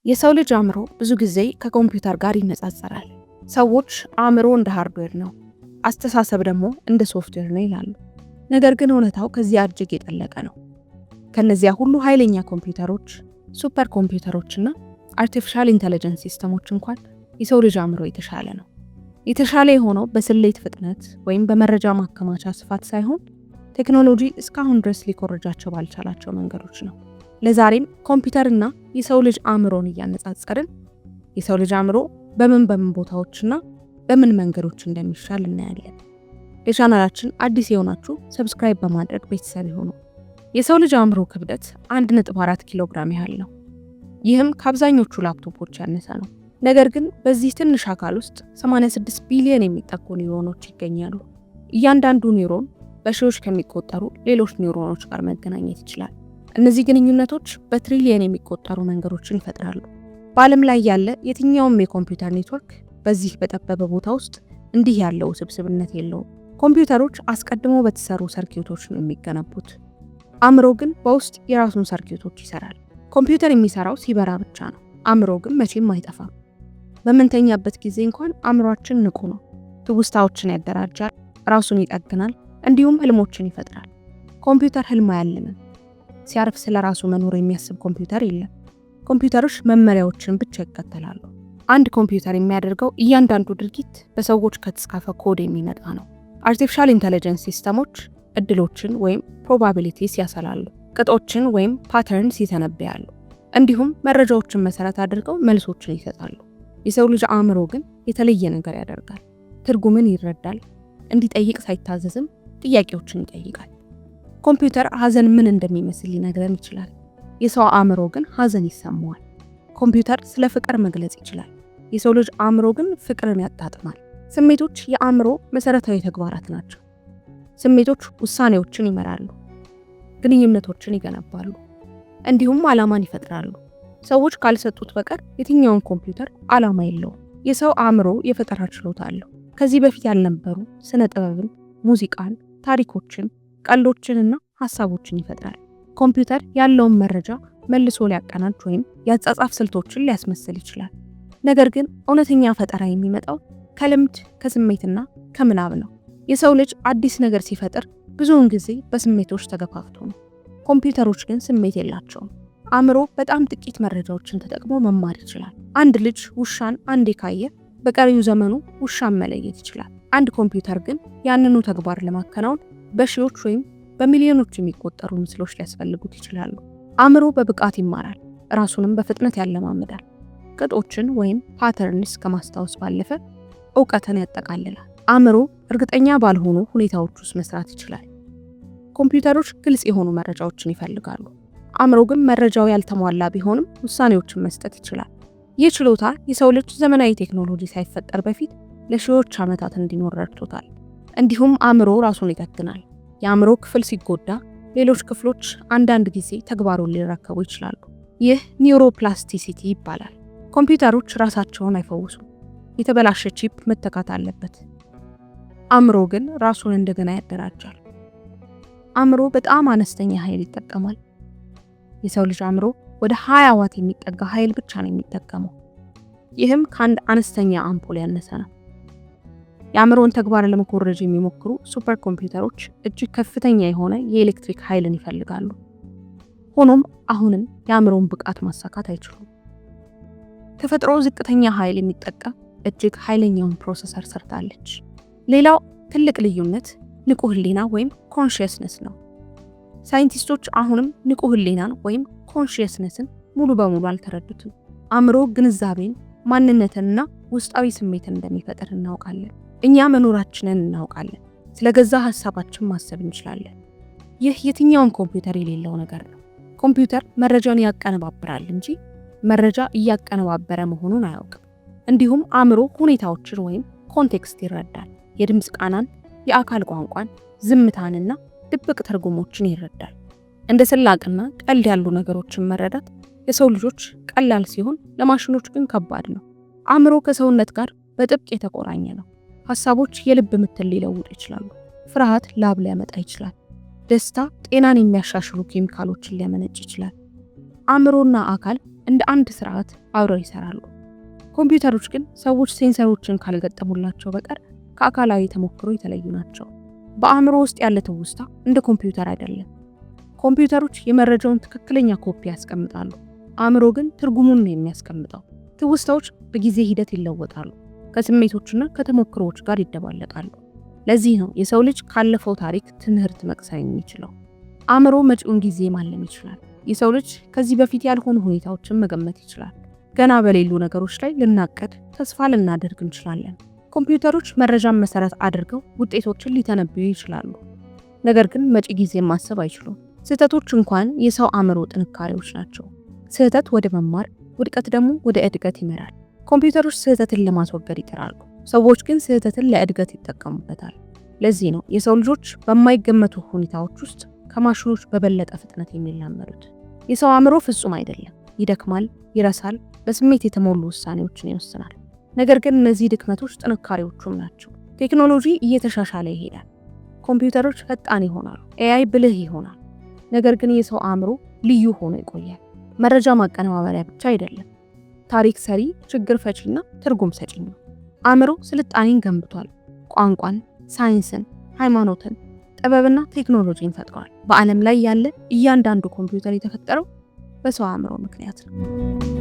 የሰው ልጅ አእምሮ ብዙ ጊዜ ከኮምፒውተር ጋር ይነጻጸራል። ሰዎች አእምሮ እንደ ሃርድዌር ነው፣ አስተሳሰብ ደግሞ እንደ ሶፍትዌር ነው ይላሉ። ነገር ግን እውነታው ከዚያ እጅግ የጠለቀ ነው። ከነዚያ ሁሉ ኃይለኛ ኮምፒውተሮች፣ ሱፐር ኮምፒውተሮችና አርቲፊሻል ኢንተለጀንስ ሲስተሞች እንኳን የሰው ልጅ አእምሮ የተሻለ ነው። የተሻለ የሆነው በስሌት ፍጥነት ወይም በመረጃ ማከማቻ ስፋት ሳይሆን ቴክኖሎጂ እስካሁን ድረስ ሊኮርጃቸው ባልቻላቸው መንገዶች ነው። ለዛሬም ኮምፒውተርና የሰው ልጅ አእምሮን እያነጻጸርን የሰው ልጅ አእምሮ በምን ቦታዎችና በምን መንገዶች እንደሚሻል እናያለን። ለቻናላችን አዲስ የሆናችሁ ሰብስክራይብ በማድረግ ቤተሰብ ይሁኑ። የሰው ልጅ አእምሮ ክብደት 1.4 ኪሎ ግራም ያህል ነው። ይህም ከአብዛኞቹ ላፕቶፖች ያነሰ ነው። ነገር ግን በዚህ ትንሽ አካል ውስጥ 86 ቢሊዮን የሚጠጉ ኒውሮኖች ይገኛሉ። እያንዳንዱ ኒውሮን በሺዎች ከሚቆጠሩ ሌሎች ኒውሮኖች ጋር መገናኘት ይችላል። እነዚህ ግንኙነቶች በትሪሊየን የሚቆጠሩ መንገዶችን ይፈጥራሉ። በዓለም ላይ ያለ የትኛውም የኮምፒውተር ኔትወርክ በዚህ በጠበበ ቦታ ውስጥ እንዲህ ያለው ውስብስብነት የለውም። ኮምፒውተሮች አስቀድሞ በተሰሩ ሰርኪዩቶች ነው የሚገነቡት። አእምሮ ግን በውስጥ የራሱን ሰርኪዩቶች ይሰራል። ኮምፒውተር የሚሰራው ሲበራ ብቻ ነው። አእምሮ ግን መቼም አይጠፋም። በምንተኛበት ጊዜ እንኳን አእምሯችን ንቁ ነው። ትውስታዎችን ያደራጃል፣ ራሱን ይጠግናል፣ እንዲሁም ህልሞችን ይፈጥራል። ኮምፒውተር ህልም አያልምም። ሲያርፍ ስለ ራሱ መኖር የሚያስብ ኮምፒውተር የለም። ኮምፒውተሮች መመሪያዎችን ብቻ ይከተላሉ። አንድ ኮምፒውተር የሚያደርገው እያንዳንዱ ድርጊት በሰዎች ከተጻፈ ኮድ የሚመጣ ነው። አርቲፊሻል ኢንተለጀንስ ሲስተሞች እድሎችን ወይም ፕሮባቢሊቲስ ያሰላሉ፣ ቅጦችን ወይም ፓተርንስ ይተነብያሉ፣ እንዲሁም መረጃዎችን መሰረት አድርገው መልሶችን ይሰጣሉ። የሰው ልጅ አእምሮ ግን የተለየ ነገር ያደርጋል። ትርጉምን ይረዳል፣ እንዲጠይቅ ሳይታዘዝም ጥያቄዎችን ይጠይቃል። ኮምፒውተር ሐዘን ምን እንደሚመስል ሊነግረን ይችላል። የሰው አእምሮ ግን ሐዘን ይሰማዋል። ኮምፒውተር ስለ ፍቅር መግለጽ ይችላል። የሰው ልጅ አእምሮ ግን ፍቅርን ያጣጥማል። ስሜቶች የአእምሮ መሰረታዊ ተግባራት ናቸው። ስሜቶች ውሳኔዎችን ይመራሉ፣ ግንኙነቶችን ይገነባሉ፣ እንዲሁም ዓላማን ይፈጥራሉ። ሰዎች ካልሰጡት በቀር የትኛውን ኮምፒውተር ዓላማ የለውም። የሰው አእምሮ የፈጠራ ችሎታ አለው። ከዚህ በፊት ያልነበሩ ስነ ጥበብን፣ ሙዚቃን፣ ታሪኮችን፣ ቀልዶችንና ሐሳቦችን ይፈጥራል። ኮምፒውተር ያለውን መረጃ መልሶ ሊያቀናጅ ወይም የአጻጻፍ ስልቶችን ሊያስመስል ይችላል። ነገር ግን እውነተኛ ፈጠራ የሚመጣው ከልምድ፣ ከስሜትና ከምናብ ነው። የሰው ልጅ አዲስ ነገር ሲፈጥር ብዙውን ጊዜ በስሜቶች ተገፋፍቶ ነው። ኮምፒውተሮች ግን ስሜት የላቸውም። አእምሮ በጣም ጥቂት መረጃዎችን ተጠቅሞ መማር ይችላል። አንድ ልጅ ውሻን አንዴ ካየ በቀሪው ዘመኑ ውሻን መለየት ይችላል። አንድ ኮምፒውተር ግን ያንኑ ተግባር ለማከናወን በሺዎች ወይም በሚሊዮኖች የሚቆጠሩ ምስሎች ሊያስፈልጉት ይችላሉ። አእምሮ በብቃት ይማራል፣ ራሱንም በፍጥነት ያለማምዳል። ቅጦችን ወይም ፓተርንስ ከማስታወስ ባለፈ እውቀትን ያጠቃልላል። አእምሮ እርግጠኛ ባልሆኑ ሁኔታዎች ውስጥ መስራት ይችላል። ኮምፒውተሮች ግልጽ የሆኑ መረጃዎችን ይፈልጋሉ። አእምሮ ግን መረጃው ያልተሟላ ቢሆንም ውሳኔዎችን መስጠት ይችላል። ይህ ችሎታ የሰው ልጅ ዘመናዊ ቴክኖሎጂ ሳይፈጠር በፊት ለሺዎች ዓመታት እንዲኖር ረድቶታል። እንዲሁም አእምሮ ራሱን ይጠግናል። የአእምሮ ክፍል ሲጎዳ ሌሎች ክፍሎች አንዳንድ ጊዜ ተግባሩን ሊረከቡ ይችላሉ። ይህ ኒውሮፕላስቲሲቲ ይባላል። ኮምፒውተሮች ራሳቸውን አይፈውሱም። የተበላሸ ቺፕ መተካት አለበት። አእምሮ ግን ራሱን እንደገና ያደራጃል። አእምሮ በጣም አነስተኛ ኃይል ይጠቀማል። የሰው ልጅ አእምሮ ወደ 20 ዋት የሚጠጋ ኃይል ብቻ ነው የሚጠቀመው። ይህም ከአንድ አነስተኛ አምፖል ያነሰ ነው። የአእምሮን ተግባር ለመኮረጅ የሚሞክሩ ሱፐር ኮምፒውተሮች እጅግ ከፍተኛ የሆነ የኤሌክትሪክ ኃይልን ይፈልጋሉ። ሆኖም አሁንም የአእምሮን ብቃት ማሳካት አይችሉም። ተፈጥሮ ዝቅተኛ ኃይል የሚጠቀም እጅግ ኃይለኛውን ፕሮሰሰር ሰርታለች። ሌላው ትልቅ ልዩነት ንቁ ህሊና ወይም ኮንሺየስነስ ነው። ሳይንቲስቶች አሁንም ንቁ ህሊናን ወይም ኮንሺየስነስን ሙሉ በሙሉ አልተረዱትም። አእምሮ ግንዛቤን፣ ማንነትንና ውስጣዊ ስሜትን እንደሚፈጥር እናውቃለን። እኛ መኖራችንን እናውቃለን። ስለ ገዛ ሐሳባችን ማሰብ እንችላለን። ይህ የትኛውም ኮምፒውተር የሌለው ነገር ነው። ኮምፒውተር መረጃን ያቀነባብራል እንጂ መረጃ እያቀነባበረ መሆኑን አያውቅም። እንዲሁም አእምሮ ሁኔታዎችን ወይም ኮንቴክስት ይረዳል። የድምፅ ቃናን፣ የአካል ቋንቋን፣ ዝምታንና ድብቅ ትርጉሞችን ይረዳል። እንደ ስላቅና ቀልድ ያሉ ነገሮችን መረዳት የሰው ልጆች ቀላል ሲሆን ለማሽኖች ግን ከባድ ነው። አእምሮ ከሰውነት ጋር በጥብቅ የተቆራኘ ነው። ሐሳቦች የልብ ምትን ሊለውጡ ይችላሉ። ፍርሃት ላብ ሊያመጣ ይችላል። ደስታ ጤናን የሚያሻሽሉ ኬሚካሎችን ሊያመነጭ ይችላል። አእምሮና አካል እንደ አንድ ስርዓት አብረው ይሰራሉ። ኮምፒውተሮች ግን ሰዎች ሴንሰሮችን ካልገጠሙላቸው በቀር ከአካላዊ ተሞክሮ የተለዩ ናቸው። በአእምሮ ውስጥ ያለ ትውስታ እንደ ኮምፒውተር አይደለም። ኮምፒውተሮች የመረጃውን ትክክለኛ ኮፒ ያስቀምጣሉ፣ አእምሮ ግን ትርጉሙን ነው የሚያስቀምጠው። ትውስታዎች በጊዜ ሂደት ይለወጣሉ፣ ከስሜቶችና ከተሞክሮዎች ጋር ይደባለቃሉ። ለዚህ ነው የሰው ልጅ ካለፈው ታሪክ ትምህርት መቅሰም የሚችለው። አእምሮ መጪውን ጊዜ ማለም ይችላል። የሰው ልጅ ከዚህ በፊት ያልሆኑ ሁኔታዎችን መገመት ይችላል። ገና በሌሉ ነገሮች ላይ ልናቀድ፣ ተስፋ ልናደርግ እንችላለን። ኮምፒውተሮች መረጃን መሰረት አድርገው ውጤቶችን ሊተነብዩ ይችላሉ። ነገር ግን መጪ ጊዜን ማሰብ አይችሉም። ስህተቶች እንኳን የሰው አእምሮ ጥንካሬዎች ናቸው። ስህተት ወደ መማር፣ ውድቀት ደግሞ ወደ እድገት ይመራል። ኮምፒውተሮች ስህተትን ለማስወገድ ይጥራሉ፣ ሰዎች ግን ስህተትን ለእድገት ይጠቀሙበታል። ለዚህ ነው የሰው ልጆች በማይገመቱ ሁኔታዎች ውስጥ ከማሽኖች በበለጠ ፍጥነት የሚላመዱት። የሰው አእምሮ ፍጹም አይደለም፣ ይደክማል፣ ይረሳል፣ በስሜት የተሞሉ ውሳኔዎችን ይወስናል። ነገር ግን እነዚህ ድክመቶች ጥንካሬዎቹም ናቸው። ቴክኖሎጂ እየተሻሻለ ይሄዳል። ኮምፒውተሮች ፈጣን ይሆናሉ፣ ኤአይ ብልህ ይሆናል። ነገር ግን የሰው አእምሮ ልዩ ሆኖ ይቆያል። መረጃ ማቀነባበሪያ ብቻ አይደለም፣ ታሪክ ሰሪ፣ ችግር ፈቺና ትርጉም ሰጪ ነው። አእምሮ ስልጣኔን ገንብቷል፣ ቋንቋን፣ ሳይንስን፣ ሃይማኖትን፣ ጥበብና ቴክኖሎጂን ፈጥሯል። በዓለም ላይ ያለ እያንዳንዱ ኮምፒውተር የተፈጠረው በሰው አእምሮ ምክንያት ነው።